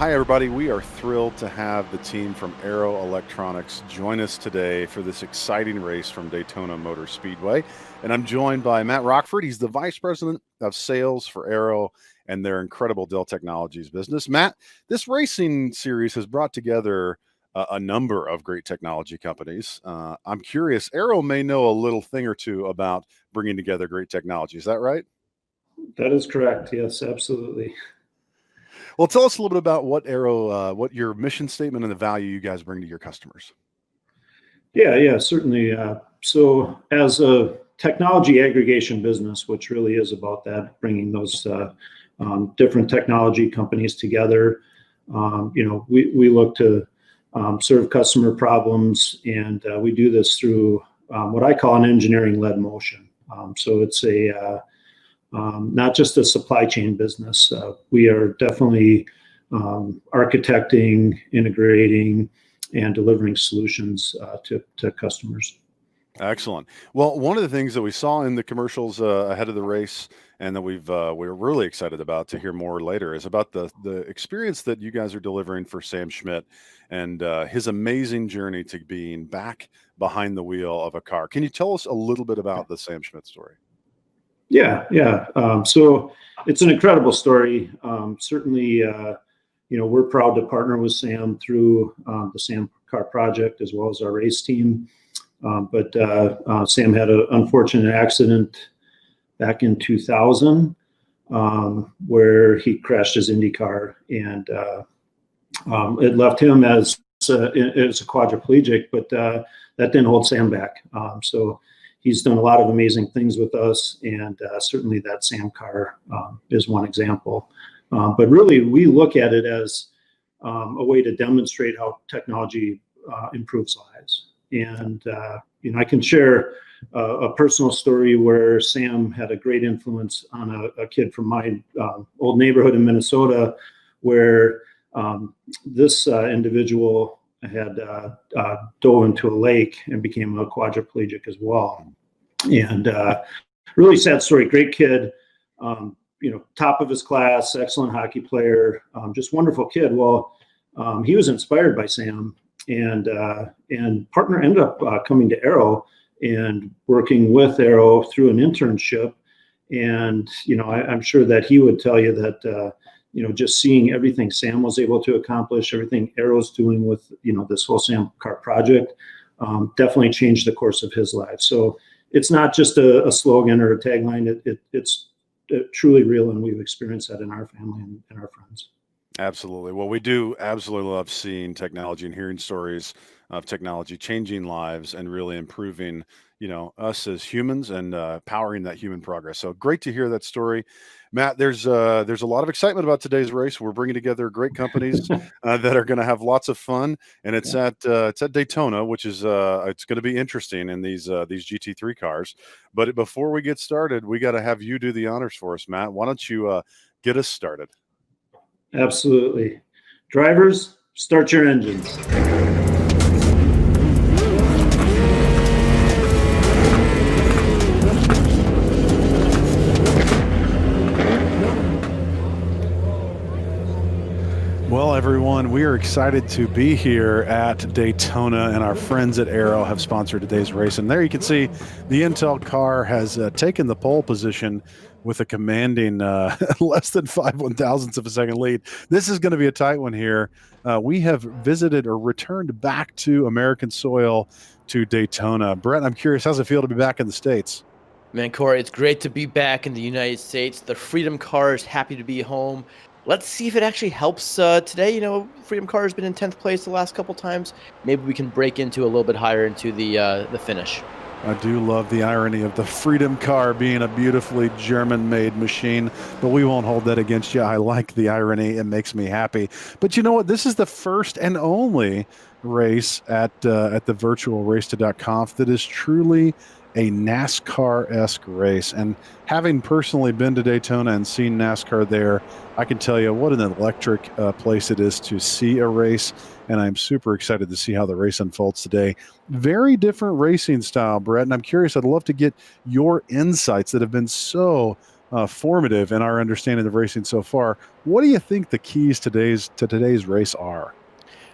Hi, everybody. We are thrilled to have the team from Aero Electronics join us today for this exciting race from Daytona Motor Speedway. And I'm joined by Matt Rockford. He's the Vice President of Sales for Aero and their incredible Dell Technologies business. Matt, this racing series has brought together a number of great technology companies. I'm curious, Aero may know a little thing or two about bringing together great technology. Is that right? That is correct. Yes, absolutely. Well, tell us a little bit about what Aero, what your mission statement and the value you guys bring to your customers. Yeah, certainly. So as a technology aggregation business, which really is about that, bringing those different technology companies together, we look to serve customer problems, and we do this through what I call an engineering-led motion. So it's not just a supply chain business. We are definitely architecting, integrating, and delivering solutions to customers. Excellent. Well, one of the things that we saw in the commercials ahead of the race, and that we're really excited about to hear more later, is about the experience that you guys are delivering for Sam Schmidt and his amazing journey to being back behind the wheel of a car. Can you tell us a little bit about the Sam Schmidt story? Yeah. So it's an incredible story. Certainly, we're proud to partner with Sam through the Sam Car Project as well as our race team. But Sam had an unfortunate accident back in 2000 where he crashed his Indy car, and it left him as a quadriplegic, but that didn't hold Sam back. So he's done a lot of amazing things with us, and certainly that Sam car is one example. But really, we look at it as a way to demonstrate how technology improves lives. And I can share a personal story where Sam had a great influence on a kid from my old neighborhood in Minnesota, where this individual had dove into a lake and became a quadriplegic as well. And really sad story. Great kid, top of his class, excellent hockey player, just wonderful kid. Well, he was inspired by Sam, and partner ended up coming to Aero and working with Aero through an internship. And I'm sure that he would tell you that just seeing everything Sam was able to accomplish, everything Aero's doing with this whole Sam Car project, definitely changed the course of his life. So it's not just a slogan or a tagline. It's truly real, and we've experienced that in our family and our friends. Absolutely. Well, we do absolutely love seeing technology and hearing stories of technology changing lives and really improving, us as humans and powering that human progress. So great to hear that story. Matt, there's a lot of excitement about today's race. We're bringing together great companies that are going to have lots of fun, and it's at Daytona, which is it's going to be interesting in these GT3 cars. But before we get started, we got to have you do the honors for us, Matt. Why don't you get us started? Absolutely. Drivers, start your engines. Well, everyone, we are excited to be here at Daytona, and our friends at Aero have sponsored today's race. And there you can see the Intel car has taken the pole position with a commanding less than 5/1000ths of a second lead. This is going to be a tight one here. We have visited or returned back to American soil to Daytona. Brett, I'm curious, how's it feel to be back in the States? Man, Corey, it's great to be back in the United States. The Freedom Car is happy to be home. Let's see if it actually helps today. Freedom Car has been in 10th place the last couple times. Maybe we can break into a little bit higher into the finish. I do love the irony of the Freedom Car being a beautifully German-made machine, but we won't hold that against you. I like the irony. It makes me happy. But you know what? This is the first and only race at the virtual Race To Conf that is truly a NASCAR-esque race. And having personally been to Daytona and seen NASCAR there, I can tell you what an electric place it is to see a race. And I'm super excited to see how the race unfolds today. Very different racing style, Brett. And I'm curious, I'd love to get your insights that have been so formative in our understanding of racing so far. What do you think the keys to today's race are?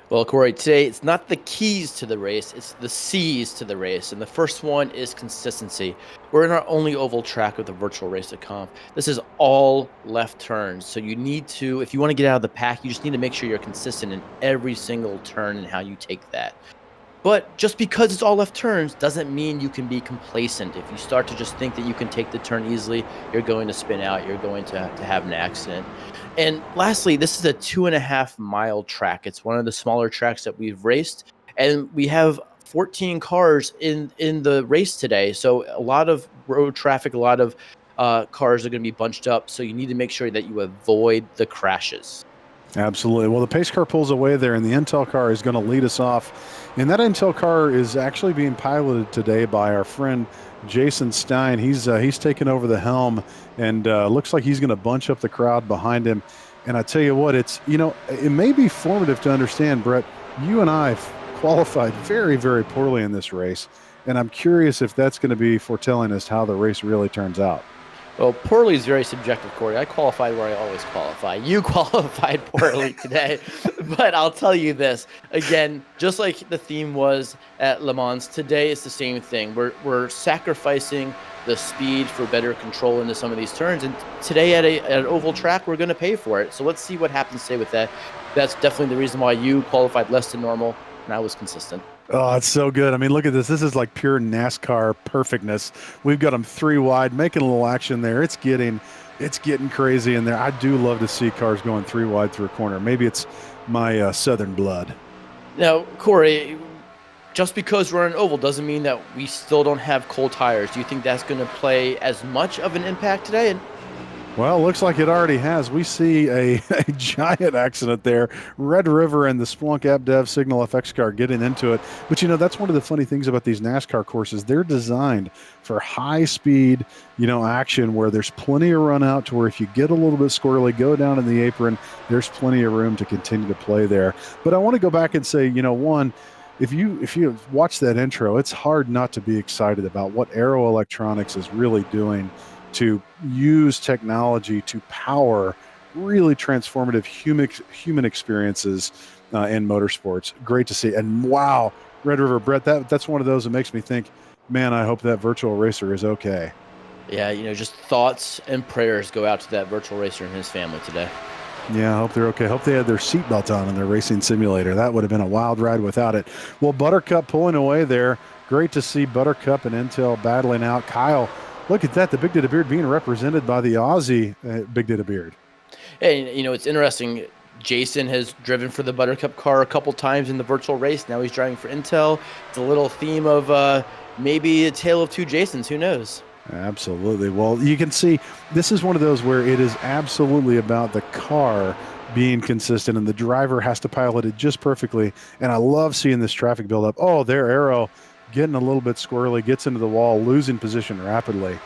Well, Corey, today it's not the keys to the race, it's the C's to the race. And the first one is consistency. We're in our only oval track of the virtual race at Conf. This is all left turns. So you need to, if you want to get out of the pack, you just need to make sure you're consistent in every single turn and how you take that. But just because it's all left turns doesn't mean you can be complacent. If you start to just think that you can take the turn easily, you're going to spin out, you're going to have an accident. And lastly, this is a 2.5 mile track. It's one of the smaller tracks that we've raced, and we have 14 cars in the race today. So a lot of road traffic, a lot of cars are going to be bunched up. So you need to make sure that you avoid the crashes. Absolutely. Well, the pace car pulls away there, and the Intel car is going to lead us off. And that Intel car is actually being piloted today by our friend Jason Stein. He's taken over the helm, and looks like he's going to bunch up the crowd behind him. And I tell you what, it may be formative to understand, Brett. You and I qualified very, very poorly in this race, and I'm curious if that's going to be foretelling as to how the race really turns out. Well, poorly is very subjective, Corey. I qualified where I always qualify. You qualified poorly today. But I'll tell you this. Again, just like the theme was at Le Mans, today it's the same thing. We're sacrificing the speed for better control into some of these turns. And today at an oval track, we're going to pay for it. So let's see what happens today with that. That's definitely the reason why you qualified less than normal, and I was consistent. Oh, it's so good. I mean, look at this. This is like pure NASCAR perfectness. We've got them 3 wide, making a little action there. It's getting crazy in there. I do love to see cars going 3 wide through a corner. Maybe it's my Southern blood. Now, Corey, just because we're an oval doesn't mean that we still don't have cold tires. Do you think that's going to play as much of an impact today? Well, looks like it already has. We see a giant accident there. Red River and the Splunk AppDev Signal FX car getting into it. But, that's one of the funny things about these NASCAR courses. They're designed for high speed, action where there's plenty of run out to where if you get a little bit squirrely, go down in the apron, there's plenty of room to continue to play there. But I want to go back and say, one, if you watch that intro, it's hard not to be excited about what Aero Electronics is really doing to use technology to power really transformative human experiences in motorsports. Great to see. And wow, Red River, Brett, that's one of those that makes me think, man, I hope that virtual racer is okay. Yeah, just thoughts and prayers go out to that virtual racer and his family today. Yeah, I hope they're okay. Hope they had their seatbelt on in their racing simulator. That would have been a wild ride without it. Well, Buttercup pulling away there. Great to see Buttercup and Intel battling out. Kyle, look at that. The Big Data Beard being represented by the Aussie Big Data Beard. Hey, it's interesting. Jason has driven for the Buttercup car a couple times in the virtual race. Now he's driving for Intel. It's a little theme of maybe a tale of two Jasons. Who knows? Absolutely. Well, you can see this is one of those where it is absolutely about the car being consistent and the driver has to pilot it just perfectly. And I love seeing this traffic build up. Oh, there, Aero getting a little bit squirrely, gets into the wall, losing position rapidly.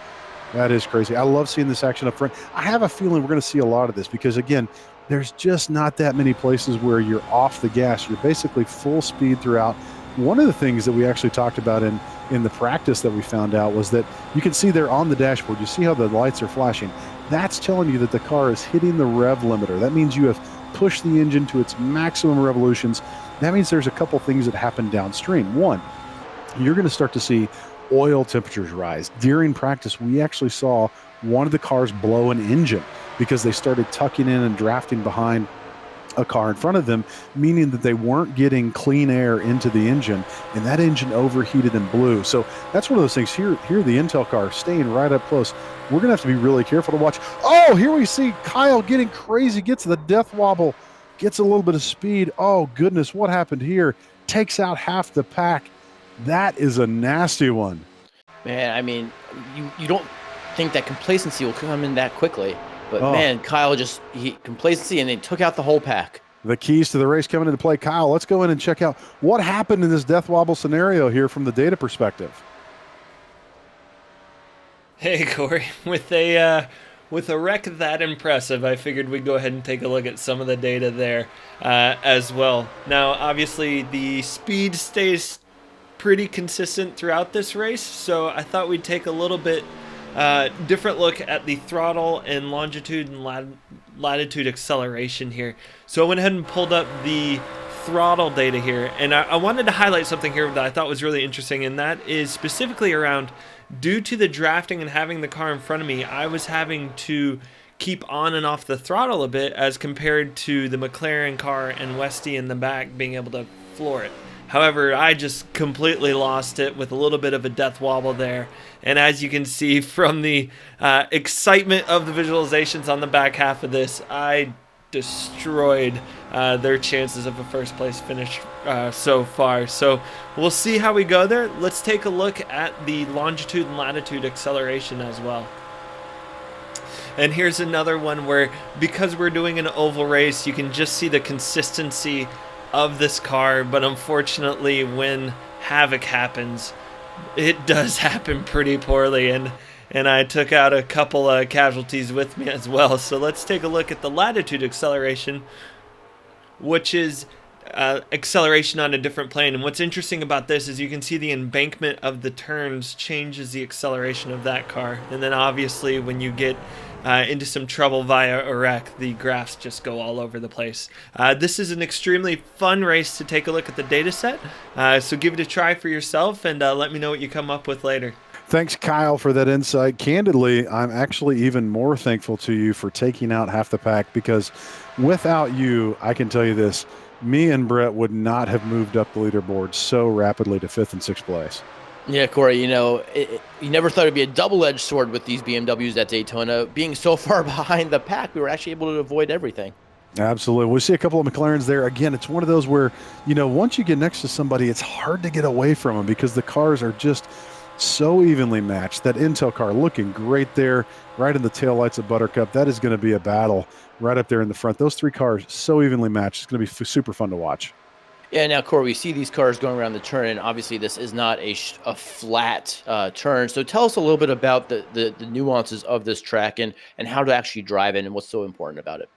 That is crazy. I love seeing this action up front. I have a feeling we're going to see a lot of this because, again, there's just not that many places where you're off the gas. You're basically full speed throughout. One of the things that we actually talked about in the practice that we found out was that you can see there on the dashboard, you see how the lights are flashing. That's telling you that the car is hitting the rev limiter. That means you have pushed the engine to its maximum revolutions. That means there's a couple things that happen downstream. One, you're going to start to see oil temperatures rise. During practice, we actually saw one of the cars blow an engine because they started tucking in and drafting behind a car in front of them, meaning that they weren't getting clean air into the engine, and that engine overheated and blew. So that's one of those things. Here the Intel car staying right up close. We're going to have to be really careful to watch. Oh, here we see Kyle getting crazy, gets the death wobble, gets a little bit of speed. Oh, goodness, what happened here? Takes out half the pack. That is a nasty one. Man, I mean, you don't think that complacency will come in that quickly. But man, Kyle complacency and they took out the whole pack. The keys to the race coming into play. Kyle, let's go in and check out what happened in this death wobble scenario here from the data perspective. Hey, Corey. With a wreck that impressive, I figured we'd go ahead and take a look at some of the data there as well. Now, obviously, the speed stays pretty consistent throughout this race, so I thought we'd take a little bit different look at the throttle and longitude and latitude acceleration here. So I went ahead and pulled up the throttle data here, and I wanted to highlight something here that I thought was really interesting, and that is specifically around, due to the drafting and having the car in front of me, I was having to keep on and off the throttle a bit as compared to the McLaren car and Westy in the back being able to floor it. However, I just completely lost it with a little bit of a death wobble there. And as you can see from the excitement of the visualizations on the back half of this, I destroyed their chances of a first place finish so far. So we'll see how we go there. Let's take a look at the longitude and latitude acceleration as well. And here's another one where, because we're doing an oval race, you can just see the consistency of this car, but unfortunately when havoc happens, it does happen pretty poorly, and I took out a couple of casualties with me as well. So let's take a look at the latitude acceleration, which is acceleration on a different plane. And what's interesting about this is you can see the embankment of the turns changes the acceleration of that car, and then obviously when you get into some trouble via a wreck, the graphs just go all over the place. This is an extremely fun race to take a look at the data set, so give it a try for yourself and let me know what you come up with later. Thanks, Kyle, for that insight. Candidly, I'm actually even more thankful to you for taking out half the pack, because without you, I can tell you this, me and Brett would not have moved up the leaderboard so rapidly to 5th and 6th place. Yeah, Corey, you never thought it'd be a double-edged sword with these BMWs at Daytona. Being so far behind the pack, we were actually able to avoid everything. Absolutely. We see a couple of McLarens there. Again, it's one of those where, once you get next to somebody, it's hard to get away from them because the cars are just so evenly matched. That Intel car looking great there, right in the taillights of Buttercup. That is going to be a battle right up there in the front. Those three cars so evenly matched. It's going to be super fun to watch. Yeah, now, Corey, we see these cars going around the turn, and obviously this is not a flat turn. So tell us a little bit about the nuances of this track and how to actually drive it and what's so important about it.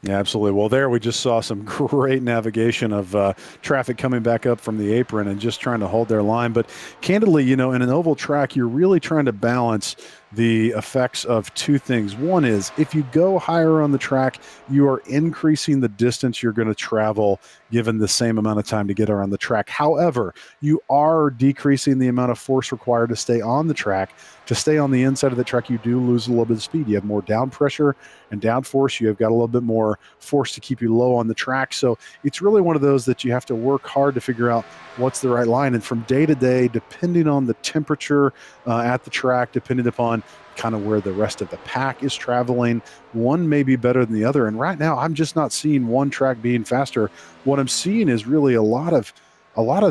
Yeah, absolutely. Well, there we just saw some great navigation of traffic coming back up from the apron and just trying to hold their line. But candidly, in an oval track, you're really trying to balance the effects of two things. One is, if you go higher on the track, you are increasing the distance you're going to travel given the same amount of time to get around the track. However, you are decreasing the amount of force required to stay on the track. To stay on the inside of the track, you do lose a little bit of speed. You have more down pressure and down force. You have got a little bit more force to keep you low on the track. So it's really one of those that you have to work hard to figure out what's the right line. And from day to day, depending on the temperature at the track, depending upon kind of where the rest of the pack is traveling, one may be better than the other. And right now, I'm just not seeing one track being faster. What I'm seeing is really a lot of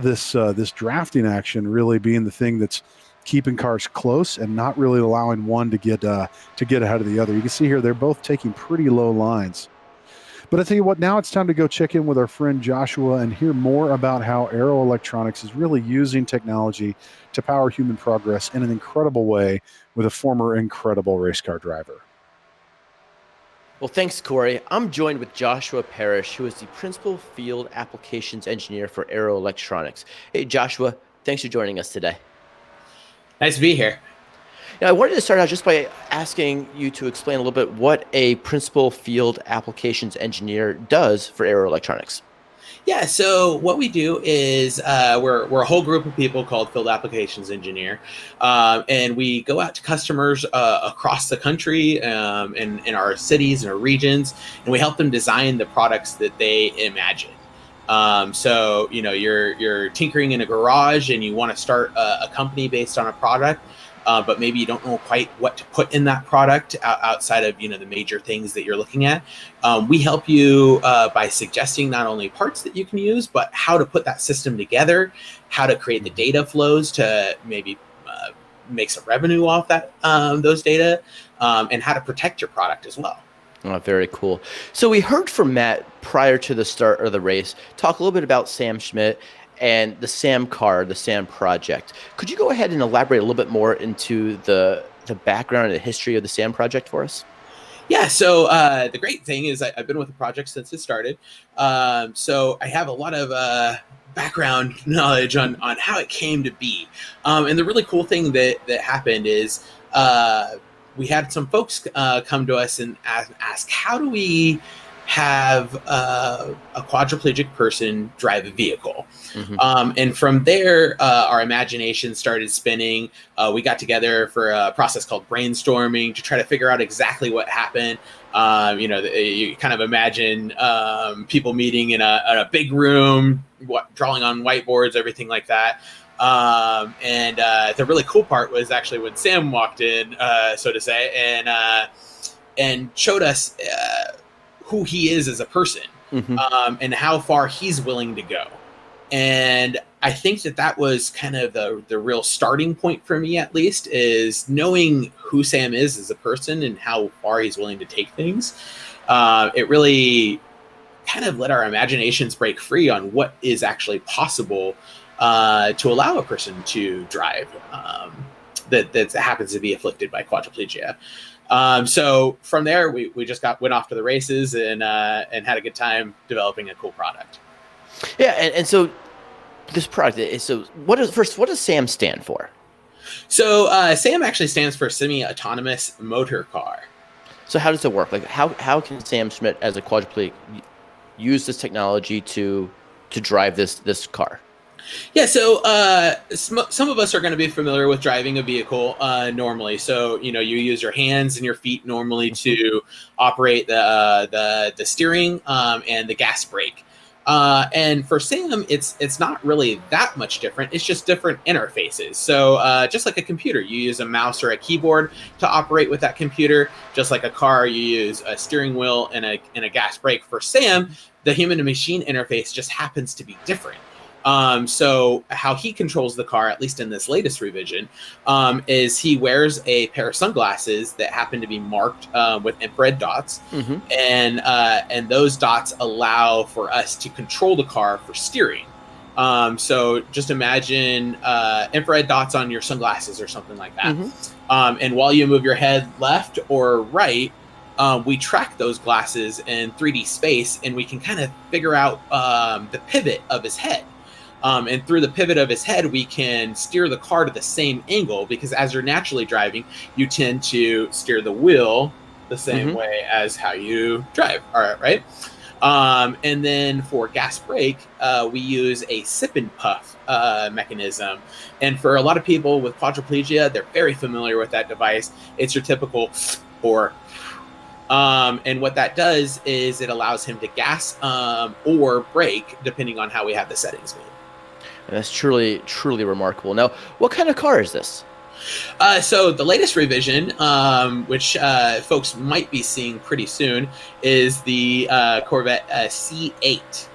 this drafting action really being the thing that's keeping cars close and not really allowing one to get ahead of the other. You can see here they're both taking pretty low lines. But I tell you what, now it's time to go check in with our friend Joshua and hear more about how Aero Electronics is really using technology to power human progress in an incredible way with a former incredible race car driver. Well, thanks, Corey. I'm joined with Joshua Parrish, who is the Principal Field Applications Engineer for Aero Electronics. Hey, Joshua, thanks for joining us today. Nice to be here. Now, I wanted to start out just by asking you to explain a little bit what a Principal Field Applications Engineer does for Aero Electronics. Yeah, so what we do is we're a whole group of people called Field Applications Engineer, and we go out to customers across the country in our cities and our regions, and we help them design the products that they imagine. So you're tinkering in a garage and you want to start a company based on a product, but maybe you don't know quite what to put in that product outside of the major things that you're looking at. We help you by suggesting not only parts that you can use, but how to put that system together, how to create the data flows to maybe make some revenue off that those data, and how to protect your product as well. Oh, very cool. So we heard from Matt prior to the start of the race talk a little bit about Sam Schmidt and the SAM car, the SAM project. Could you go ahead and elaborate a little bit more into the background and the history of the SAM project for us? Yeah, so the great thing is I've been with the project since it started. So I have a lot of background knowledge on how it came to be. And the really cool thing that happened is we had some folks come to us and ask, how do we have a quadriplegic person drive a vehicle? And from there, our imagination started spinning. We got together for a process called brainstorming to try to figure out exactly what happened. You kind of imagine people meeting in a big room, drawing on whiteboards, everything like that. And the really cool part was actually when Sam walked in, so to say, and showed us who he is as a person, and how far he's willing to go. And I think that was kind of the real starting point for me, at least, is knowing who Sam is as a person and how far he's willing to take things. It really kind of let our imaginations break free on what is actually possible to allow a person to drive that happens to be afflicted by quadriplegia. So from there, we just went off to the races and had a good time developing a cool product. Yeah, and so this product is, so what does SAM stand for? So SAM actually stands for semi-autonomous motor car. So how does it work? Like how can Sam Schmidt as a quadriplegic use this technology to drive this car? Yeah, so some of us are going to be familiar with driving a vehicle normally. So you use your hands and your feet normally to operate the steering and the gas brake. And for Sam, it's not really that much different. It's just different interfaces. So just like a computer, you use a mouse or a keyboard to operate with that computer. Just like a car, you use a steering wheel and a gas brake. For Sam, the human to machine interface just happens to be different. So how he controls the car, at least in this latest revision, is he wears a pair of sunglasses that happen to be marked with infrared dots, and those dots allow for us to control the car for steering. So just imagine infrared dots on your sunglasses or something like that. And while you move your head left or right, we track those glasses in 3D space, and we can kind of figure out the pivot of his head. And through the pivot of his head, we can steer the car to the same angle, because as you're naturally driving, you tend to steer the wheel the same way as how you drive. All right, right? And then for gas brake, we use a sip and puff mechanism. And for a lot of people with quadriplegia, they're very familiar with that device. It's your typical or and what that does is it allows him to gas or brake, depending on how we have the settings made. And that's truly remarkable. Now, what kind of car is this? So the latest revision, which folks might be seeing pretty soon, is the Corvette C8.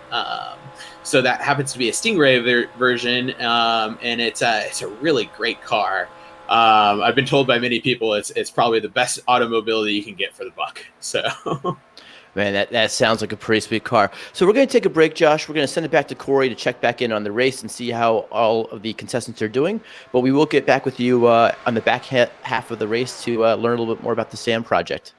So that happens to be a Stingray version, and it's a really great car. I've been told by many people it's probably the best automobile that you can get for the buck. So. Man, that sounds like a pretty sweet car. So we're going to take a break, Josh. We're going to send it back to Corey to check back in on the race and see how all of the contestants are doing. But we will get back with you on the back half of the race to learn a little bit more about the SAM project.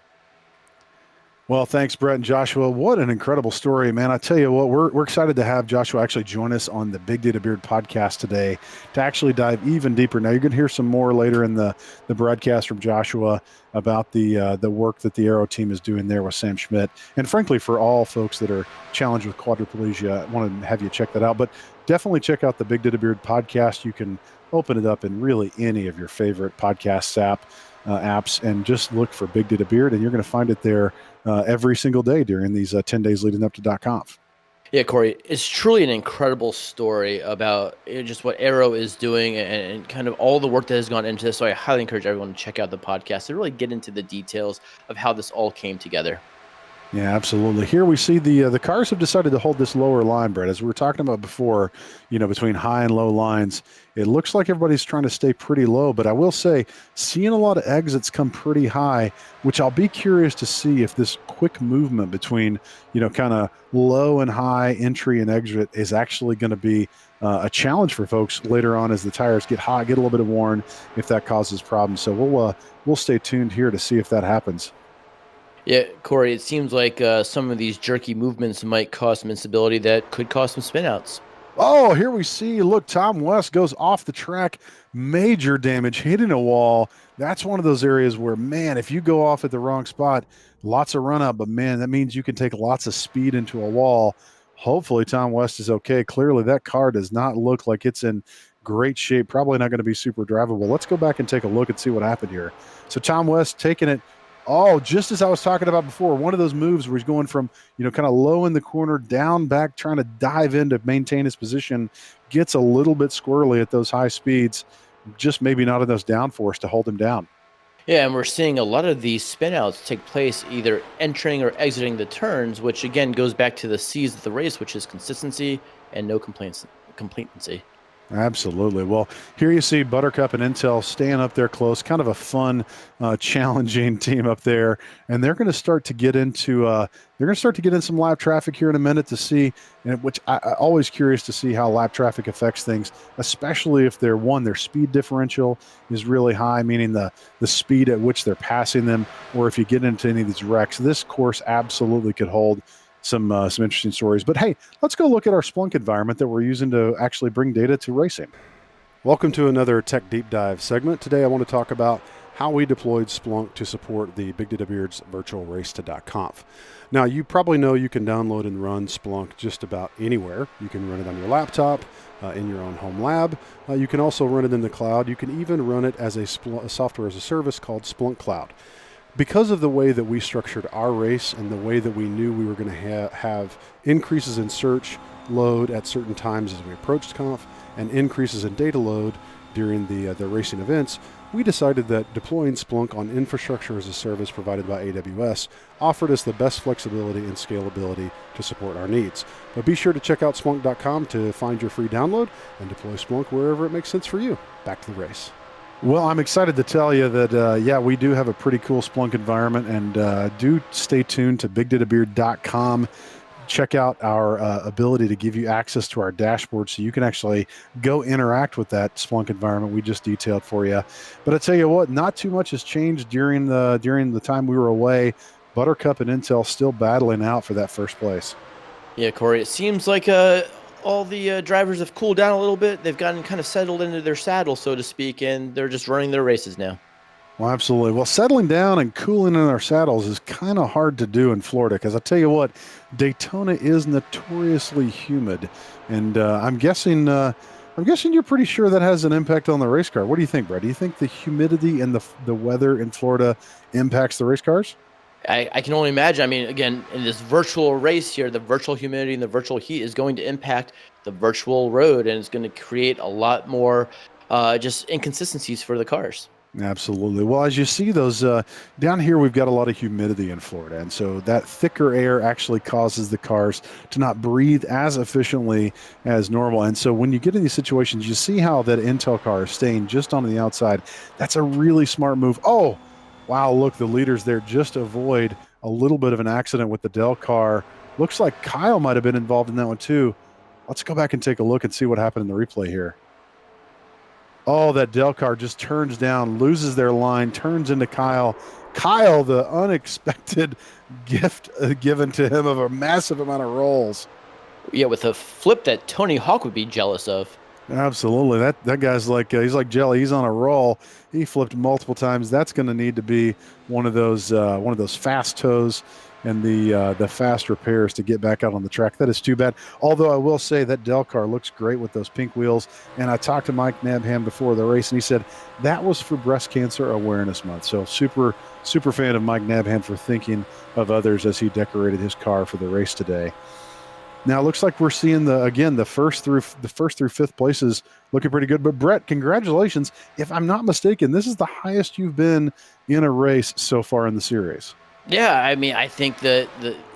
Well, thanks, Brett and Joshua. What an incredible story, man. I tell you what, we're excited to have Joshua actually join us on the Big Data Beard podcast today to actually dive even deeper. Now, you're going to hear some more later in the broadcast from Joshua about the work that the Aero team is doing there with Sam Schmidt. And frankly, for all folks that are challenged with quadriplegia, I want to have you check that out. But definitely check out the Big Data Beard podcast. You can open it up in really any of your favorite podcast apps and just look for Big Data Beard, and you're going to find it there every single day during these 10 days leading up to .conf. Yeah, Corey, it's truly an incredible story about just what Aero is doing and kind of all the work that has gone into this. So I highly encourage everyone to check out the podcast to really get into the details of how this all came together. Yeah, absolutely. Here we see the cars have decided to hold this lower line, Brett. As we were talking about before, between high and low lines, it looks like everybody's trying to stay pretty low. But I will say, seeing a lot of exits come pretty high, which I'll be curious to see if this quick movement between, kind of low and high entry and exit is actually going to be a challenge for folks later on as the tires get hot, get a little bit of worn, if that causes problems. So we'll stay tuned here to see if that happens. Yeah, Corey, it seems like some of these jerky movements might cause some instability that could cause some spinouts. Oh, here we see, look, Tom West goes off the track, major damage, hitting a wall. That's one of those areas where, man, if you go off at the wrong spot, lots of run up, but man, that means you can take lots of speed into a wall. Hopefully, Tom West is okay. Clearly, that car does not look like it's in great shape. Probably not going to be super drivable. Let's go back and take a look and see what happened here. So, Tom West taking it. Oh, just as I was talking about before, one of those moves where he's going from, kind of low in the corner, down back, trying to dive in to maintain his position, gets a little bit squirrely at those high speeds, just maybe not enough downforce to hold him down. Yeah, and we're seeing a lot of these spinouts take place either entering or exiting the turns, which again goes back to the C's of the race, which is consistency and no complacency. Absolutely. Well, here you see Buttercup and Intel staying up there close, kind of a fun, challenging team up there, and they're going to start to get into some lap traffic here in a minute to see, and which I always curious to see how lap traffic affects things, especially if their speed differential is really high, meaning the speed at which they're passing them, or if you get into any of these wrecks. This course absolutely could hold some interesting stories. But hey, let's go look at our Splunk environment that we're using to actually bring data to racing. Welcome to another Tech Deep Dive segment. Today I want to talk about how we deployed Splunk to support the Big Data Beard's virtual race to .conf. Now, you probably know you can download and run Splunk just about anywhere. You can run it on your laptop, in your own home lab. You can also run it in the cloud. You can even run it as a software as a service called Splunk Cloud. Because of the way that we structured our race and the way that we knew we were going to have increases in search load at certain times as we approached conf and increases in data load during the racing events, we decided that deploying Splunk on infrastructure as a service provided by AWS offered us the best flexibility and scalability to support our needs. But be sure to check out Splunk.com to find your free download and deploy Splunk wherever it makes sense for you. Back to the race. Well, I'm excited to tell you that, we do have a pretty cool Splunk environment, and do stay tuned to BigDataBeard.com. Check out our ability to give you access to our dashboard so you can actually go interact with that Splunk environment we just detailed for you. But I tell you what, not too much has changed during the time we were away. Buttercup and Intel still battling out for that first place. Yeah, Corey, it seems like all the drivers have cooled down a little bit. They've gotten kind of settled into their saddle, so to speak, and they're just running their races now. Well, absolutely. Well, settling down and cooling in our saddles is kind of hard to do in Florida because I tell you what, Daytona is notoriously humid, and I'm guessing you're pretty sure that has an impact on the race car. What do you think, Brett? Do you think the humidity and the weather in Florida impacts the race cars? I can only imagine. I mean, again, in this virtual race here, the virtual humidity and the virtual heat is going to impact the virtual road, and it's going to create a lot more just inconsistencies for the cars. Absolutely. Well, as you see those down here, we've got a lot of humidity in Florida. And so that thicker air actually causes the cars to not breathe as efficiently as normal. And so when you get in these situations, you see how that Intel car is staying just on the outside. That's a really smart move. Oh, wow. Look, the leaders there just avoid a little bit of an accident with the Dell car. Looks like Kyle might have been involved in that one too. Let's go back and take a look and see what happened in the replay here. Oh, that Dell car just turns down, loses their line, turns into Kyle. Kyle, the unexpected gift given to him of a massive amount of rolls. Yeah, with a flip that Tony Hawk would be jealous of. Absolutely. That guy's like, he's like jelly. He's on a roll. He flipped multiple times. That's going to need to be one of those fast toes and the fast repairs to get back out on the track. That is too bad. Although I will say that Dell car looks great with those pink wheels. And I talked to Mike Nabham before the race, and he said that was for Breast Cancer Awareness Month. So super, super fan of Mike Nabham for thinking of others as he decorated his car for the race today. Now it looks like we're seeing the first through fifth places looking pretty good. But Brett, congratulations! If I'm not mistaken, this is the highest you've been in a race so far in the series. Yeah, I mean, I think that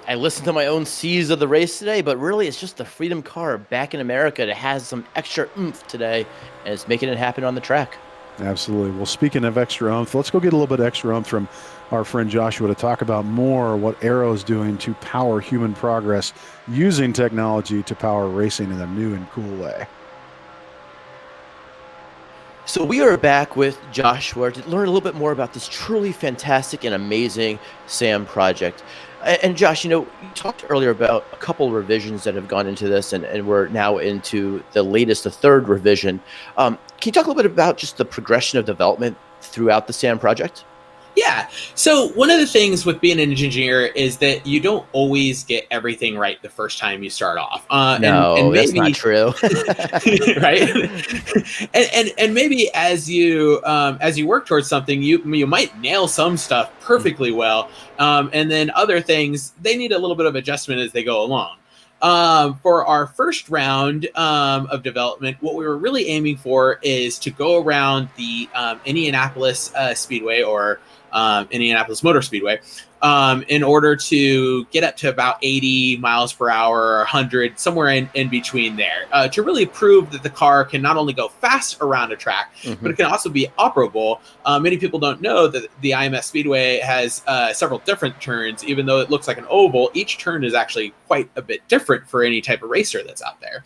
I listened to my own C's of the race today, but really it's just the Freedom car back in America that has some extra oomph today, and it's making it happen on the track. Absolutely. Well, speaking of extra oomph, let's go get a little bit of extra oomph from our friend Joshua to talk about more what Aero is doing to power human progress using technology to power racing in a new and cool way. So we are back with Joshua to learn a little bit more about this truly fantastic and amazing SAM project. And Josh, you talked earlier about a couple revisions that have gone into this, and we're now into the latest, the third revision. Can you talk a little bit about just the progression of development throughout the SAM project? Yeah. So one of the things with being an engineer is that you don't always get everything right the first time you start off. No, and that's maybe, not true. right? And maybe as you work towards something, you might nail some stuff perfectly well, and then other things they need a little bit of adjustment as they go along. For our first round of development, what we were really aiming for is to go around the Indianapolis Speedway, or Indianapolis Motor Speedway, in order to get up to about 80 miles per hour or 100, somewhere in between there, to really prove that the car can not only go fast around a track, but it can also be operable. Many people don't know that the IMS Speedway has several different turns. Even though it looks like an oval, each turn is actually quite a bit different for any type of racer that's out there.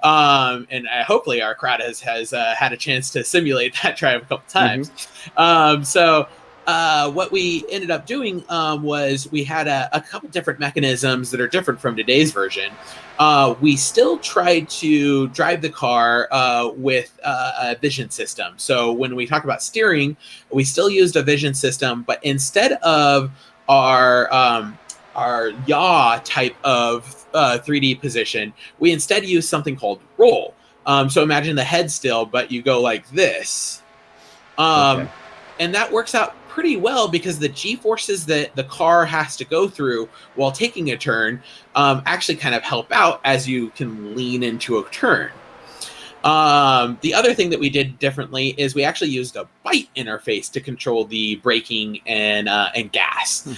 And hopefully our crowd has had a chance to simulate that drive a couple times. So what we ended up doing was we had a couple different mechanisms that are different from today's version. We still tried to drive the car with a vision system. So when we talk about steering, we still used a vision system, but instead of our yaw type of 3D position, we instead used something called roll. So imagine the head still, but you go like this. Okay. And that works out pretty well because the G-forces that the car has to go through while taking a turn actually kind of help out as you can lean into a turn. The other thing that we did differently is we actually used a bite interface to control the braking and gas.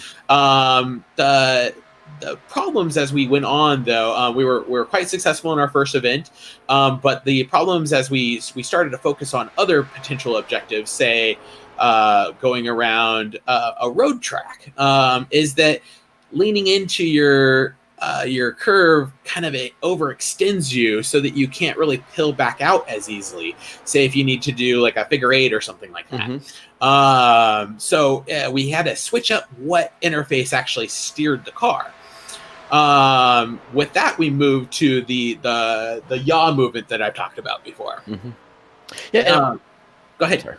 The problems as we went on, though, we were quite successful in our first event, but the problems as we started to focus on other potential objectives, say going around a road track, is that leaning into your curve kind of overextends you so that you can't really peel back out as easily. Say if you need to do like a figure eight or something like that. So we had to switch up what interface actually steered the car. With that, we moved to the yaw movement that I've talked about before. Yeah. Go ahead. Sorry.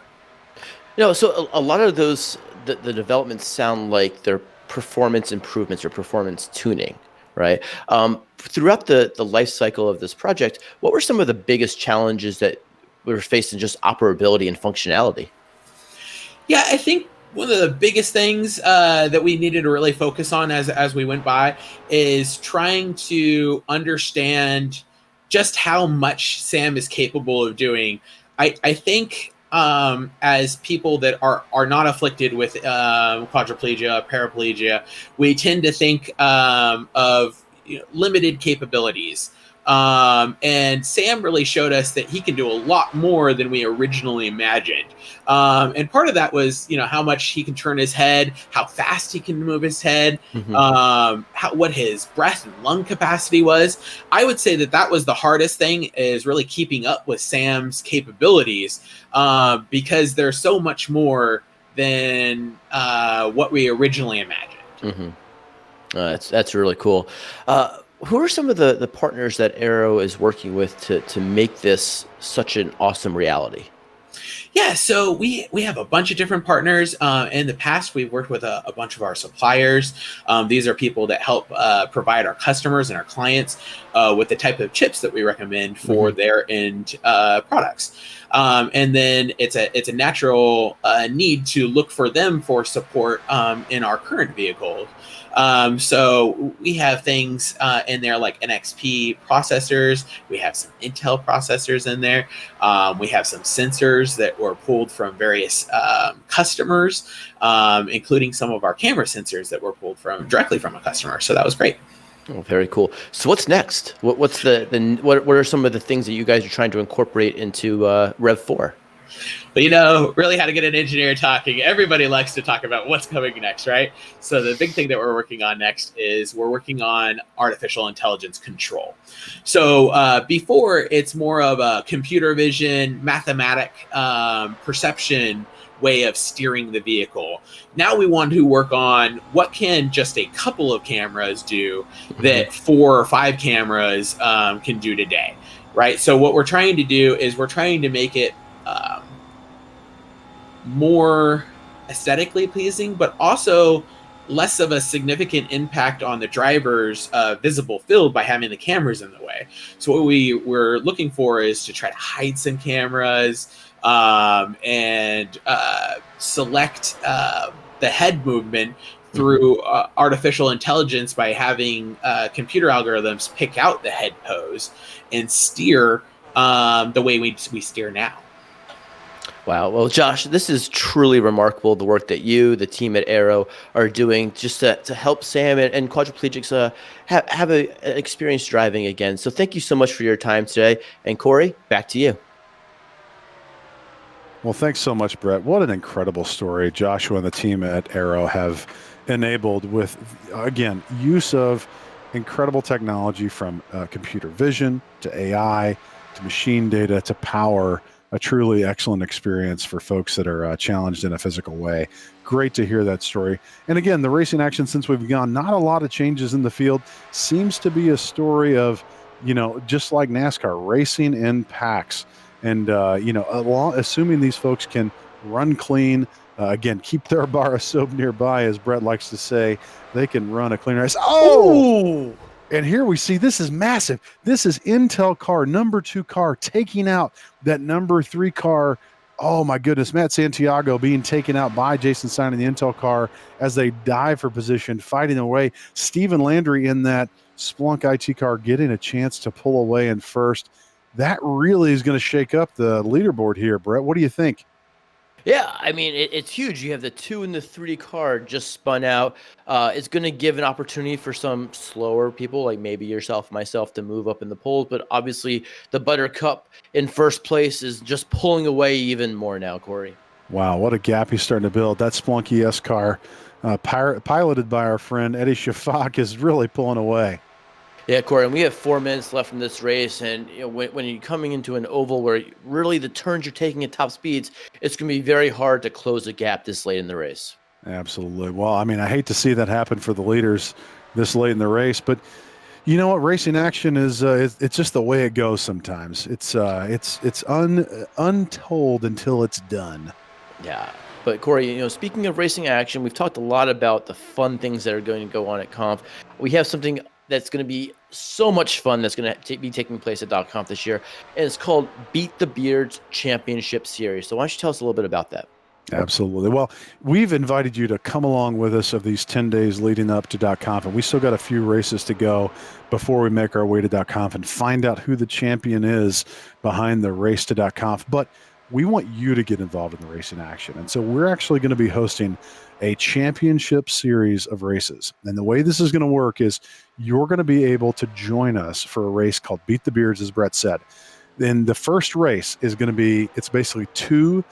So a lot of those, the developments sound like they're performance improvements or performance tuning, right? Throughout the life cycle of this project, what were some of the biggest challenges that we were facing, just operability and functionality? Yeah, I think one of the biggest things that we needed to really focus on as we went by is trying to understand just how much SAM is capable of doing. I think as people that are not afflicted with quadriplegia, paraplegia, we tend to think of limited capabilities. And Sam really showed us that he can do a lot more than we originally imagined. And part of that was, how much he can turn his head, how fast he can move his head, what his breath and lung capacity was. I would say that was the hardest thing, is really keeping up with Sam's capabilities, because there's so much more than what we originally imagined. That's really cool. Who are some of the partners that Aero is working with to make this such an awesome reality? Yeah, so we have a bunch of different partners. In the past, we've worked with a bunch of our suppliers. These are people that help provide our customers and our clients with the type of chips that we recommend for their end products. And then it's a natural need to look for them for support in our current vehicles. So we have things in there like NXP processors. We have some Intel processors in there. We have some sensors that were pulled from various customers, including some of our camera sensors that were pulled directly from a customer. So that was great. Oh, very cool. So what's next? What are some of the things that you guys are trying to incorporate into Rev 4? But really how to get an engineer talking. Everybody likes to talk about what's coming next, right? So the big thing that we're working on next is we're working on artificial intelligence control. So before, it's more of a computer vision, mathematic perception way of steering the vehicle. Now we want to work on what can just a couple of cameras do that 4 or 5 cameras can do today, right? So what we're trying to do is we're trying to make it more aesthetically pleasing, but also less of a significant impact on the driver's visible field by having the cameras in the way. So what we're looking for is to try to hide some cameras, and select the head movement through artificial intelligence by having computer algorithms pick out the head pose and steer the way we steer now. Wow. Well, Josh, this is truly remarkable, the work that you, the team at Aero, are doing just to help Sam and quadriplegics have an experience driving again. So thank you so much for your time today. And Corey, back to you. Well, thanks so much, Brett. What an incredible story Joshua and the team at Aero have enabled with, again, use of incredible technology from computer vision to AI to machine data to power a truly excellent experience for folks that are challenged in a physical way. Great to hear that story. And again, the racing action since we've gone, not a lot of changes in the field. Seems to be a story of, just like NASCAR, racing in packs. And, assuming these folks can run clean, again, keep their bar of soap nearby, as Brett likes to say, they can run a clean race. Oh! And here we see, this is massive. This is Intel car, number 2 car, taking out that number 3 car. Oh my goodness, Matt Santiago being taken out by Jason Stein in the Intel car as they dive for position, fighting away. Stephen Landry in that Splunk IT car getting a chance to pull away in first. That really is going to shake up the leaderboard here, Brett. What do you think? Yeah, I mean, it's huge. You have the 2 and the 3 car just spun out. It's going to give an opportunity for some slower people, like maybe yourself, myself, to move up in the polls. But obviously, the Buttercup in first place is just pulling away even more now, Corey. Wow, what a gap he's starting to build. That Splunk ES car, piloted by our friend Eddie Shafak, is really pulling away. Yeah, Corey, and we have 4 minutes left in this race, and when you're coming into an oval where really the turns you're taking at top speeds, it's going to be very hard to close a gap this late in the race. Absolutely. Well, I mean, I hate to see that happen for the leaders this late in the race, but you know what? Racing action is it's just the way it goes sometimes. It's untold until it's done. Yeah. But Corey, speaking of racing action, we've talked a lot about the fun things that are going to go on at Conf. We have something that's going to be so much fun that's going to be taking place at .conf this year, and it's called Beat the Beards Championship Series. So why don't you tell us a little bit about that? Absolutely. Well, we've invited you to come along with us of these 10 days leading up to .conf, and we still got a few races to go before we make our way to .conf and find out who the champion is behind the Race to .conf. But we want you to get involved in the racing action. And so we're actually going to be hosting a championship series of races. And the way this is going to work is you're going to be able to join us for a race called Beat the Beards, as Brett said. Then the first race is going to be, it's basically 2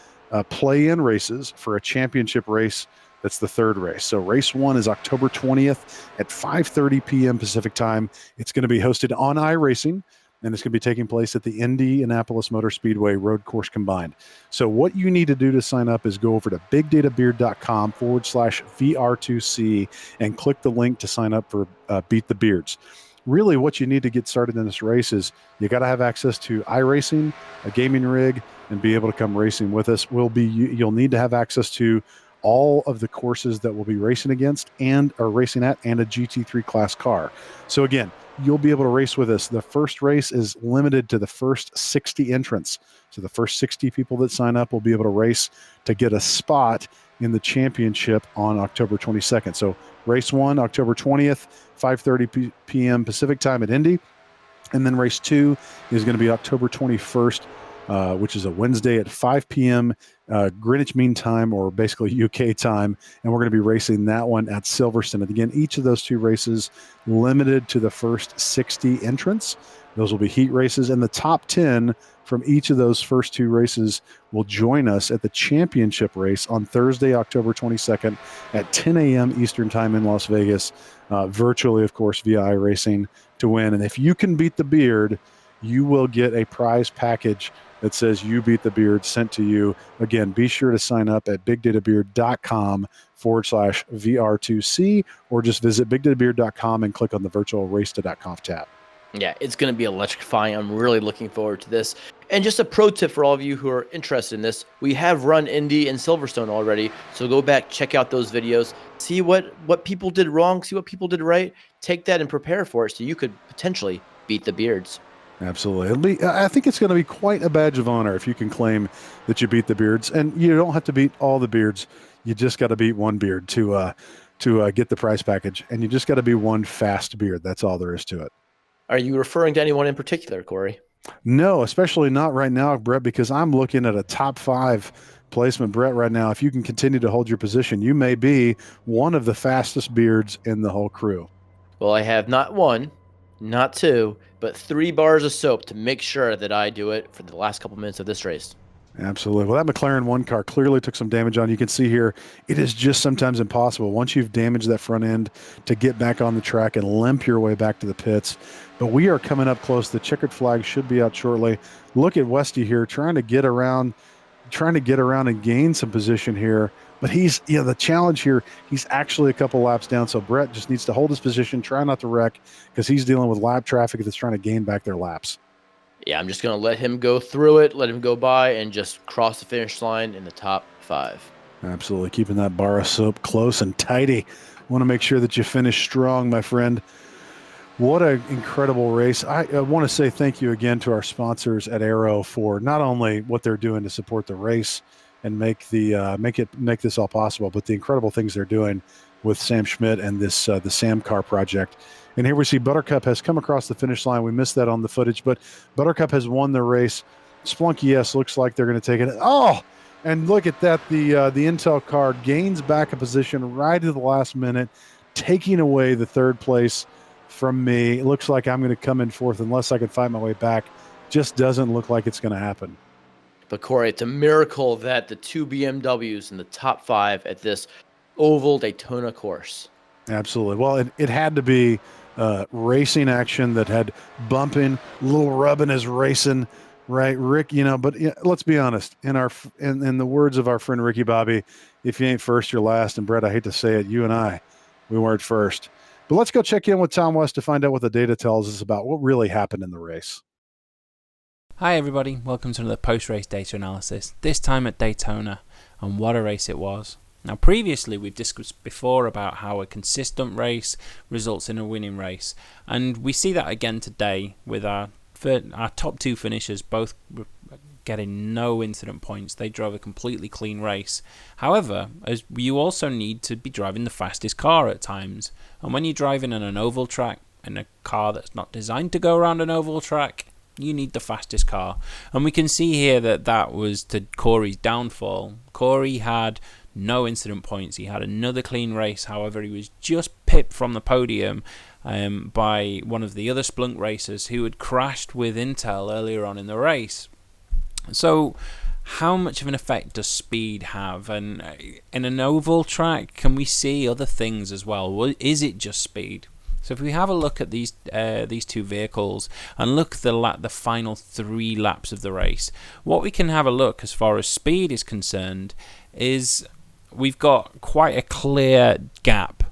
play-in races for a championship race. That's the 3rd race. So race 1 is October 20th at 5:30 p.m. Pacific time. It's going to be hosted on iRacing, and it's going to be taking place at the Indianapolis Motor Speedway Road Course Combined. So what you need to do to sign up is go over to bigdatabeard.com/VR2C and click the link to sign up for Beat the Beards. Really what you need to get started in this race is you got to have access to iRacing, a gaming rig, and be able to come racing with us. You'll need to have access to all of the courses that we'll be racing against or racing at, and a GT3 class car. So again, you'll be able to race with us. The first race is limited to the first 60 entrants. So the first 60 people that sign up will be able to race to get a spot in the championship on October 22nd. So race 1, October 20th, 5:30 p.m. Pacific time at Indy. And then race 2 is going to be October 21st which is a Wednesday at 5 p.m. Greenwich Mean Time, or basically UK time, and we're going to be racing that one at Silverstone. And again, each of those two races limited to the first 60 entrants. Those will be heat races, and the top 10 from each of those first two races will join us at the championship race on Thursday, October 22nd at 10 a.m. Eastern Time in Las Vegas, virtually, of course, via iRacing to win. And if you can beat the beard, you will get a prize package that says you beat the beard sent to you. Again, be sure to sign up at bigdatabeard.com/VR2C, or just visit bigdatabeard.com and click on the virtual race to .conf tab. Yeah, it's going to be electrifying. I'm really looking forward to this. And just a pro tip for all of you who are interested in this, we have run Indy and Silverstone already, so go back, check out those videos, see what people did wrong, see what people did right, take that and prepare for it so you could potentially beat the beards. Absolutely. I think it's going to be quite a badge of honor if you can claim that you beat the beards. And you don't have to beat all the beards. You just got to beat one beard to get the prize package. And you just got to be one fast beard. That's all there is to it. Are you referring to anyone in particular, Corey? No, especially not right now, Brett, because I'm looking at a top 5 placement, Brett, right now. If you can continue to hold your position, you may be one of the fastest beards in the whole crew. Well, I have not 1, not 2, but 3 bars of soap to make sure that I do it for the last couple minutes of this race. Absolutely. Well, that McLaren 1 car clearly took some damage on. You can see here, it is just sometimes impossible once you've damaged that front end to get back on the track and limp your way back to the pits. But we are coming up close. The checkered flag should be out shortly. Look at Westy here trying to get around and gain some position here. But he's, the challenge here, he's actually a couple laps down. So Brett just needs to hold his position, try not to wreck, because he's dealing with lap traffic that's trying to gain back their laps. Yeah, I'm just going to let him go through it, let him go by, and just cross the finish line in the top 5. Absolutely. Keeping that bar of soap close and tidy. Want to make sure that you finish strong, my friend. What an incredible race. I want to say thank you again to our sponsors at Aero for not only what they're doing to support the race and make this all possible, but the incredible things they're doing with Sam Schmidt and this the Sam Car project. And here we see Buttercup has come across the finish line. We missed that on the footage, but Buttercup has won the race. Splunk, yes, looks like they're going to take it. Oh, and look at that. The Intel car gains back a position right at the last minute, taking away the third place from me. It looks like I'm going to come in fourth unless I can find my way back. Just doesn't look like it's going to happen. But Corey, it's a miracle that the 2 BMWs in the top 5 at this oval Daytona course. Absolutely. Well, it had to be racing action that had bumping, little rubbing is racing, right, Rick? But let's be honest. In the words of our friend Ricky Bobby, if you ain't first, you're last. And Brett, I hate to say it, you and I, we weren't first. But let's go check in with Tom West to find out what the data tells us about what really happened in the race. Hi everybody, welcome to another post-race data analysis, this time at Daytona, and what a race it was. Now previously we've discussed before about how a consistent race results in a winning race, and we see that again today with our top 2 finishers both getting no incident points. They drove a completely clean race. However, you also need to be driving the fastest car at times, and when you're driving on an oval track in a car that's not designed to go around an oval track, you need the fastest car. And we can see here that was to Corey's downfall. Corey had no incident points. He had another clean race. However, he was just pipped from the podium by one of the other Splunk racers who had crashed with Intel earlier on in the race. So how much of an effect does speed have? And in an oval track, can we see other things as well? Is it just speed? So if we have a look at these 2 vehicles and look at the final 3 laps of the race, what we can have a look as far as speed is concerned is we've got quite a clear gap,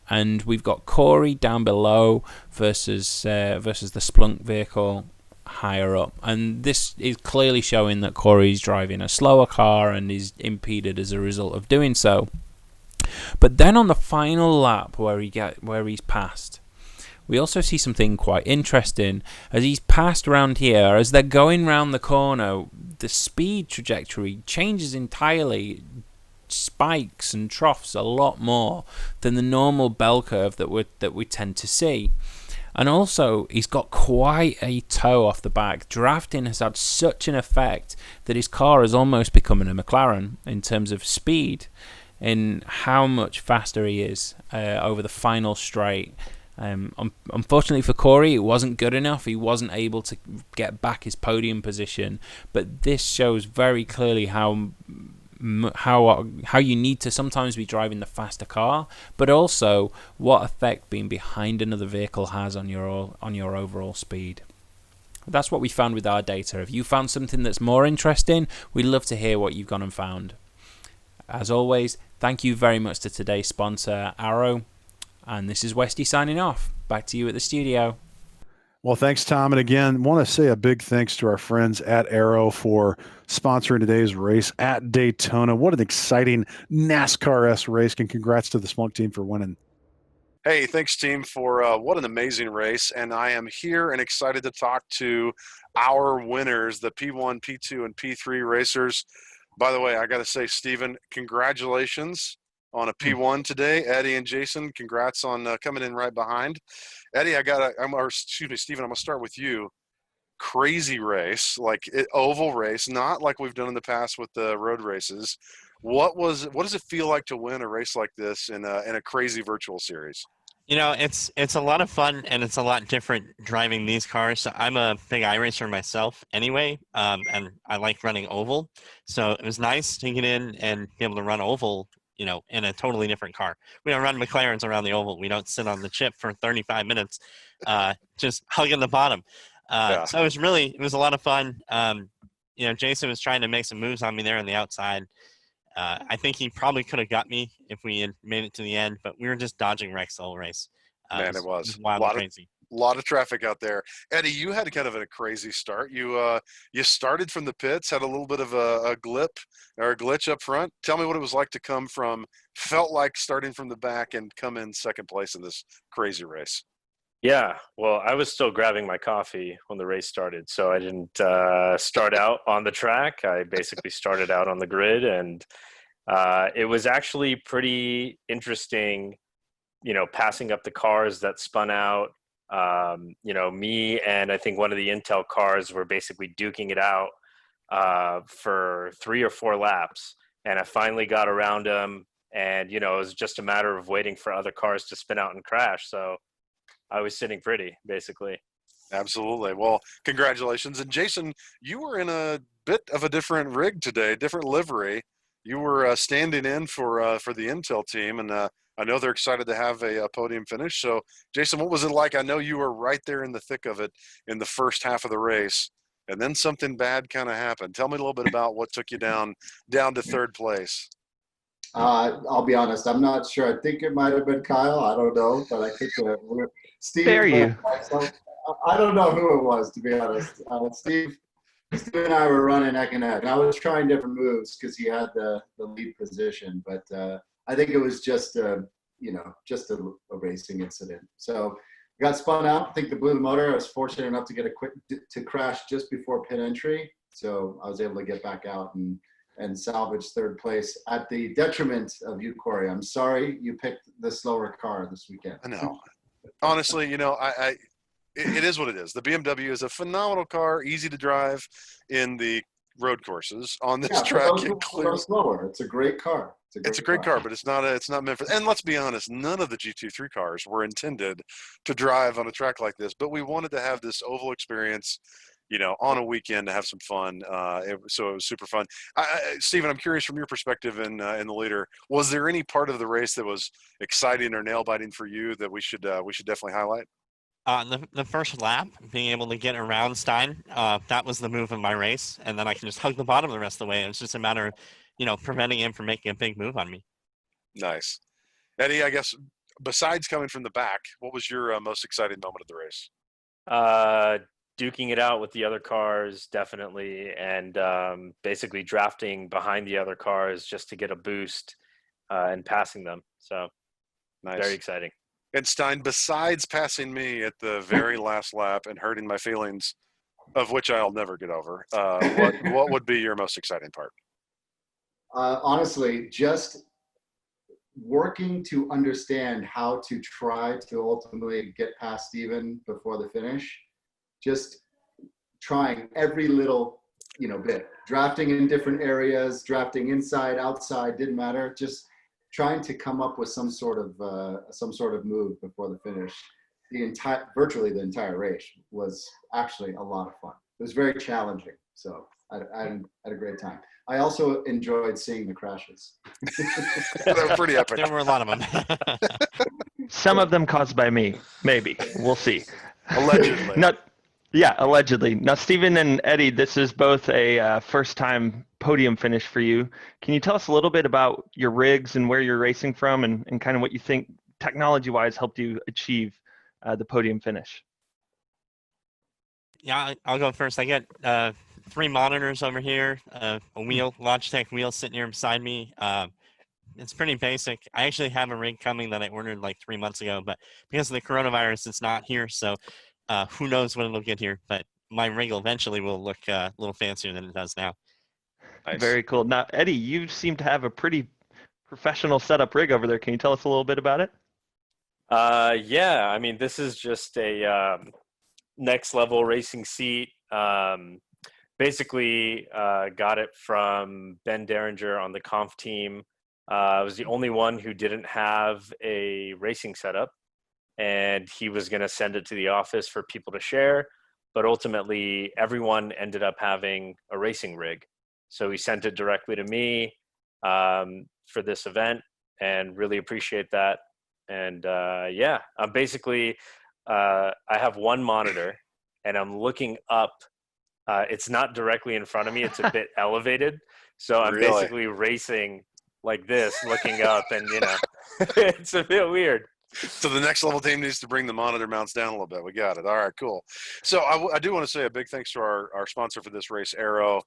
and we've got Corey down below versus the Splunk vehicle higher up, and this is clearly showing that Corey's driving a slower car and is impeded as a result of doing so. But then on the final lap where he's passed, we also see something quite interesting. As he's passed around here, as they're going round the corner, the speed trajectory changes entirely, spikes and troughs a lot more than the normal bell curve that we tend to see. And also, he's got quite a toe off the back. Drafting has had such an effect that his car is almost becoming a McLaren in terms of speed, in how much faster he is over the final straight. Unfortunately for Corey, it wasn't good enough. He wasn't able to get back his podium position. But this shows very clearly how you need to sometimes be driving the faster car, but also what effect being behind another vehicle has on your overall speed. That's what we found with our data. If you found something that's more interesting, we'd love to hear what you've gone and found. As always, thank you very much to today's sponsor, Aero. And this is Westy signing off. Back to you at the studio. Well, thanks, Tom. And again, want to say a big thanks to our friends at Aero for sponsoring today's race at Daytona. What an exciting NASCAR-esque race, and congrats to the Splunk team for winning. Hey, thanks, team, for what an amazing race. And I am here and excited to talk to our winners, the P1, P2, and P3 racers. By the way, I got to say, Steven, congratulations on a P1 today. Eddie and Jason, congrats on coming in right behind. Eddie, Steven, I'm going to start with you. Crazy race, oval race, not like we've done in the past with the road races. What does it feel like to win a race like this in a crazy virtual series? You know, it's a lot of fun, and it's a lot different driving these cars. So I'm a big iRacer myself anyway, and I like running oval. So it was nice to get in and be able to run oval, you know, in a totally different car. We don't run McLarens around the oval. We don't sit on the chip for 35 minutes, just hugging the bottom. So it was a lot of fun. You know, Jason was trying to make some moves on me there on the outside. I think he probably could have got me if we had made it to the end, but we were just dodging wrecks the whole race. Man, it was wild and crazy. A lot of traffic out there. Eddie, you had kind of a crazy start. You started from the pits, had a little bit of a glitch up front. Tell me what it was like to come from, felt like starting from the back and come in second place in this crazy race. Yeah, well, I was still grabbing my coffee when the race started, so I didn't start out on the track. I basically started out on the grid, and it was actually pretty interesting, you know, passing up the cars that spun out. You know, me and I think one of the Intel cars were basically duking it out for 3 or 4 laps, and I finally got around them, and, you know, it was just a matter of waiting for other cars to spin out and crash, so I was sitting pretty, basically. Absolutely. Well, congratulations. And Jason, you were in a bit of a different rig today, different livery. You were standing in for the Intel team, and I know they're excited to have a podium finish. So, Jason, what was it like? I know you were right there in the thick of it in the first half of the race, and then something bad kind of happened. Tell me a little bit about what took you down to third place. I'll be honest. I'm not sure. I think it might have been Kyle. I don't know, but I think Steve. I don't know who it was, to be honest. Steve and I were running neck and neck, and I was trying different moves because he had the lead position. But I think it was just a racing incident. So I got spun out. I think the blew the motor. I was fortunate enough to get to crash just before pit entry, so I was able to get back out and salvage third place at the detriment of you, Corey. I'm sorry you picked the slower car this weekend. I know. Honestly, you know, it is what it is. The BMW is a phenomenal car, easy to drive in the road courses. On this track, it's slower. It's a great car. It's a great car, but it's not meant for. And let's be honest, none of the GT3 cars were intended to drive on a track like this. But we wanted to have this oval experience, you know, on a weekend to have some fun. So it was super fun. Steven, I'm curious from your perspective in the leader, was there any part of the race that was exciting or nail biting for you that we should definitely highlight? The first lap, being able to get around Stein, that was the move of my race, and then I can just hug the bottom the rest of the way. It was just a matter of, you know, preventing him from making a big move on me. Nice. Eddie, I guess besides coming from the back, what was your most exciting moment of the race? Duking it out with the other cars, definitely, and basically drafting behind the other cars just to get a boost and passing them. So, nice. Very exciting. And Stein, besides passing me at the very last lap and hurting my feelings, of which I'll never get over, what would be your most exciting part? Honestly, just working to understand how to try to ultimately get past Steven before the finish, just trying every little, bit, drafting in different areas, drafting inside, outside, didn't matter. Just trying to come up with some sort of move before the finish. Virtually the entire race was actually a lot of fun. It was very challenging. So I had a great time. I also enjoyed seeing the crashes. They were pretty epic. There were a lot of them. Some of them caused by me, maybe. We'll see. Allegedly. Allegedly. Now, Steven and Eddie, this is both a first-time podium finish for you. Can you tell us a little bit about your rigs and where you're racing from and kind of what you think technology-wise helped you achieve the podium finish? Yeah, I'll go first. I got 3 monitors over here, a wheel, Logitech wheel sitting here beside me. It's pretty basic. I actually have a rig coming that I ordered like 3 months ago, but because of the coronavirus, it's not here. So who knows when it'll get here, but my rig eventually will look a little fancier than it does now. Nice. Very cool. Now, Eddie, you seem to have a pretty professional setup rig over there. Can you tell us a little bit about it? Yeah, I mean, this is just a next level racing seat. Basically, got it from Ben Derringer on the conf team. I was the only one who didn't have a racing setup, and he was going to send it to the office for people to share. But ultimately, everyone ended up having a racing rig. So he sent it directly to me for this event, and really appreciate that. And yeah, I'm basically, I have one monitor, and I'm looking up. It's not directly in front of me. It's a bit elevated. So I'm Really? basically racing like this, looking up, and it's a bit weird. So the next level team needs to bring the monitor mounts down a little bit. We got it. All right, cool. So I do want to say a big thanks to our sponsor for this race, Aero.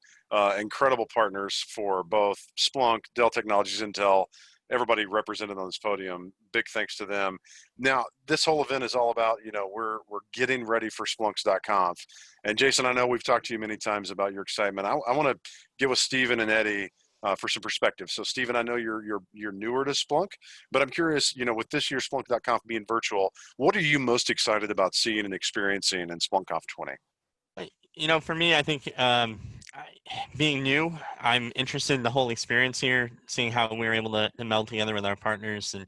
Incredible partners for both Splunk, Dell Technologies, Intel, everybody represented on this podium. Big thanks to them. Now, this whole event is all about, we're getting ready for Splunks.conf. And Jason, I know we've talked to you many times about your excitement. I want to get with Steven and Eddie for some perspective. So Steven, I know you're newer to Splunk, but I'm curious, with this year's Splunk.conf being virtual, what are you most excited about seeing and experiencing in SplunkConf 20? For me, I think being new, I'm interested in the whole experience here, seeing how we're able to meld together with our partners and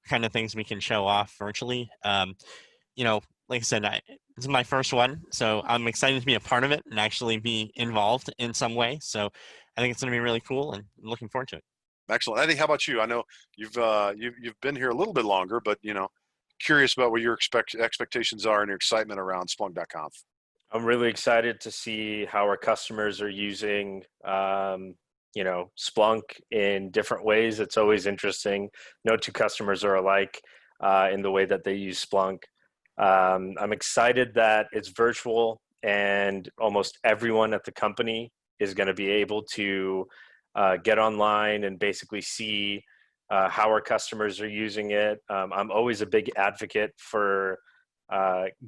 kind of things we can show off virtually. Like I said, this is my first one, so I'm excited to be a part of it and actually be involved in some way. So I think it's going to be really cool, and I'm looking forward to it. Excellent. Eddie, how about you? I know you've been here a little bit longer, but curious about what your expectations are and your excitement around Splunk.conf. I'm really excited to see how our customers are using, Splunk in different ways. It's always interesting. No two customers are alike in the way that they use Splunk. I'm excited that it's virtual and almost everyone at the company is going to be able to get online and basically see how our customers are using it. I'm always a big advocate for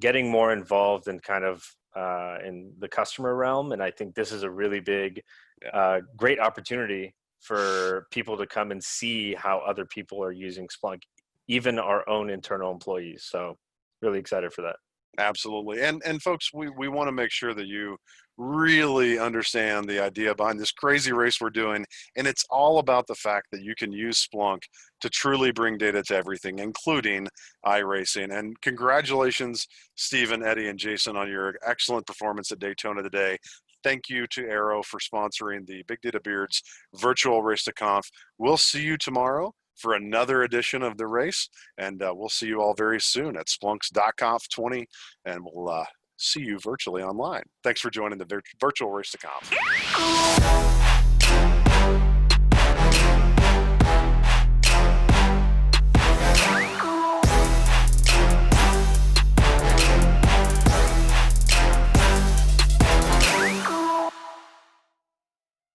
getting more involved in kind of in the customer realm. And I think this is a really big, great opportunity for people to come and see how other people are using Splunk, even our own internal employees. So really excited for that. Absolutely. And folks, we want to make sure that you really understand the idea behind this crazy race we're doing. And it's all about the fact that you can use Splunk to truly bring data to everything, including iRacing. And congratulations, Steven, Eddie, and Jason, on your excellent performance at Daytona today. Thank you to Aero for sponsoring the Big Data Beards virtual Race to Conf. We'll see you tomorrow for another edition of the race, and we'll see you all very soon at Splunks.conf 20, and we'll see you virtually online. Thanks for joining the virtual Race to Conf.